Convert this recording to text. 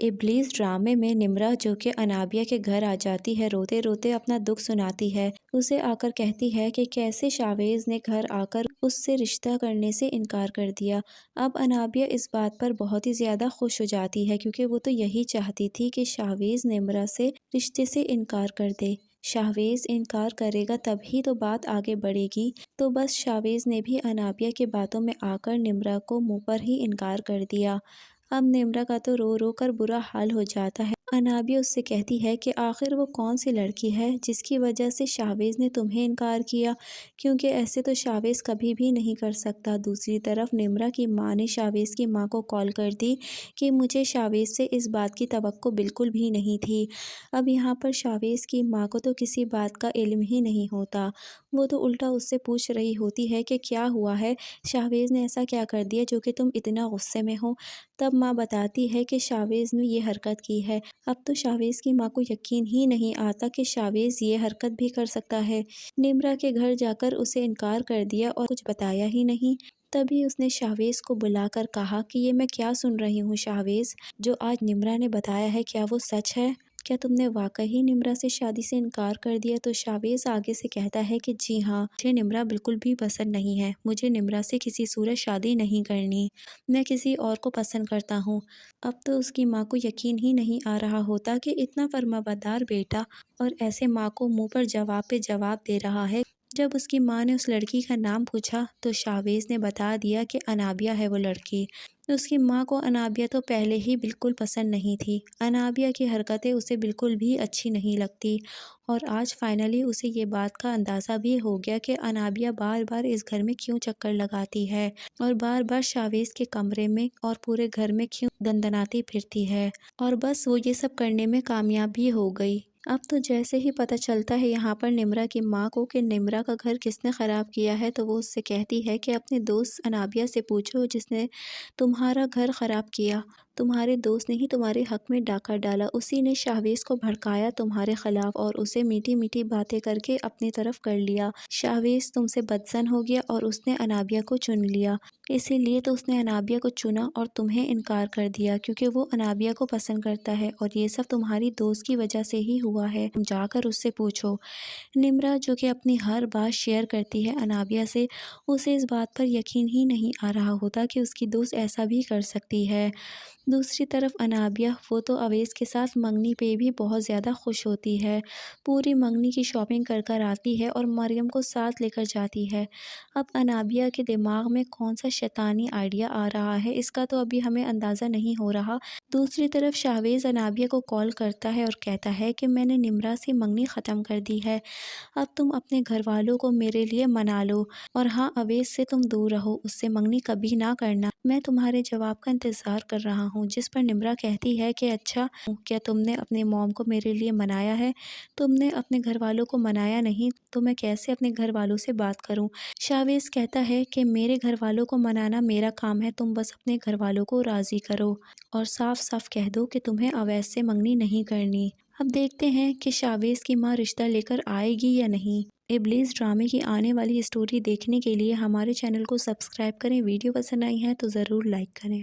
इब्लीस ड्रामे में निम्रा जो कि अनाबिया के घर आ जाती है, रोते रोते अपना दुख सुनाती है। उसे आकर कहती है कि कैसे शावेज ने घर आकर उससे रिश्ता करने से इनकार कर दिया। अब अनाबिया इस बात पर बहुत ही ज़्यादा खुश हो जाती है क्योंकि वो तो यही चाहती थी कि शावेज निम्रा से रिश्ते से इनकार कर दे। शावेज इनकार करेगा तभी तो बात आगे बढ़ेगी। तो बस शावेज ने भी अनाबिया की बातों में आकर निम्रा को मुंह पर ही इनकार कर दिया। अब निम्रा का तो रो रो कर बुरा हाल हो जाता है। अनाबिया उससे कहती है कि आखिर वो कौन सी लड़की है जिसकी वजह से शावेज ने तुम्हें इनकार किया, क्योंकि ऐसे तो शावेज कभी भी नहीं कर सकता। दूसरी तरफ निम्रा की माँ ने शावेज की माँ को कॉल कर दी कि मुझे शावेज से इस बात की तवक्को बिल्कुल भी नहीं थी। अब यहाँ पर शावेज की माँ को तो किसी बात का इल्म ही नहीं होता। वो तो उल्टा उससे पूछ रही होती है कि क्या हुआ है, शावेज ने ऐसा क्या कर दिया जो कि तुम इतना गुस्से में हो। तब माँ बताती है कि शावेज ने ये हरकत की है। अब तो शावेज की माँ को यकीन ही नहीं आता कि शावेज ये हरकत भी कर सकता है। निम्रा के घर जाकर उसे इनकार कर दिया और कुछ बताया ही नहीं। तभी उसने शावेज को बुलाकर कहा कि ये मैं क्या सुन रही हूँ शावेज, जो आज निम्रा ने बताया है क्या वो सच है? क्या तुमने वाकई निम्रा से शादी से इनकार कर दिया? तो शावेज आगे से कहता है कि जी हाँ, मुझे निम्रा बिल्कुल भी पसंद नहीं है। मुझे निम्रा से किसी सूरत शादी नहीं करनी। मैं किसी और को पसंद करता हूँ। अब तो उसकी माँ को यकीन ही नहीं आ रहा होता कि इतना फर्माबरदार बेटा और ऐसे माँ को मुंह पर जवाब पे जवाब दे रहा है। जब उसकी माँ ने उस लड़की का नाम पूछा तो शावेज ने बता दिया कि अनाबिया है वो लड़की। उसकी माँ को अनाबिया तो पहले ही बिल्कुल पसंद नहीं थी। अनाबिया की हरकतें उसे बिल्कुल भी अच्छी नहीं लगती और आज फाइनली उसे ये बात का अंदाज़ा भी हो गया कि अनाबिया बार बार इस घर में क्यों चक्कर लगाती है और बार बार शावेज के कमरे में और पूरे घर में क्यों दंदनाती फिरती है। और बस वो ये सब करने में कामयाब भी हो गई। अब तो जैसे ही पता चलता है यहाँ पर निम्रा की माँ को कि निम्रा का घर किसने ख़राब किया है, तो वो उससे कहती है कि अपने दोस्त अनाबिया से पूछो जिसने तुम्हारा घर ख़राब किया। तुम्हारे दोस्त ने ही तुम्हारे हक में डाका डाला। उसी ने शावेज को भड़काया तुम्हारे खिलाफ और उसे मीठी मीठी बातें करके अपनी तरफ कर लिया। शावेज तुमसे बदज़न हो गया और उसने अनाबिया को चुन लिया। इसीलिए तो उसने अनाबिया को चुना और तुम्हें इनकार कर दिया क्योंकि वो अनाबिया को पसंद करता है और ये सब तुम्हारी दोस्त की वजह से ही हुआ है। तुम जाकर उससे पूछो। निम्रा जो कि अपनी हर बात शेयर करती है अनाबिया से, उसे इस बात पर यकीन ही नहीं आ रहा होता कि उसकी दोस्त ऐसा भी कर सकती है। दूसरी तरफ अनाबिया वो तो अवेस के साथ मंगनी पे भी बहुत ज़्यादा खुश होती है। पूरी मंगनी की शॉपिंग कर कर आती है और मरियम को साथ लेकर जाती है। अब अनाबिया के दिमाग में कौन सा शैतानी आइडिया आ रहा है इसका तो अभी हमें अंदाज़ा नहीं हो रहा। दूसरी तरफ शावेज़ अनाबिया को कॉल करता है और कहता है कि मैंने निम्रा से मंगनी ख़त्म कर दी है। अब तुम अपने घर वालों को मेरे लिए मना लो और हाँ, अवेस से तुम दूर रहो, उससे मंगनी कभी ना करना। मैं तुम्हारे जवाब का इंतज़ार कर रहा हूँ। जिस पर निम्रा कहती है कि अच्छा, क्या तुमने अपने मॉम को मेरे लिए मनाया है? तुमने अपने घर वालों को मनाया नहीं तो मैं कैसे अपने घर वालों से बात करूँ? शावेज़ कहता है कि मेरे घर वालों को मनाना मेरा काम है, तुम बस अपने घर वालों को राज़ी करो और साफ साफ कह दो कि तुम्हें अवैस से मंगनी नहीं करनी। अब देखते हैं कि शावेज़ की माँ रिश्ता लेकर आएगी या नहीं। इब्लीस ड्रामे की आने वाली स्टोरी देखने के लिए हमारे चैनल को सब्सक्राइब करें। वीडियो पसंद आई है तो ज़रूर लाइक करें।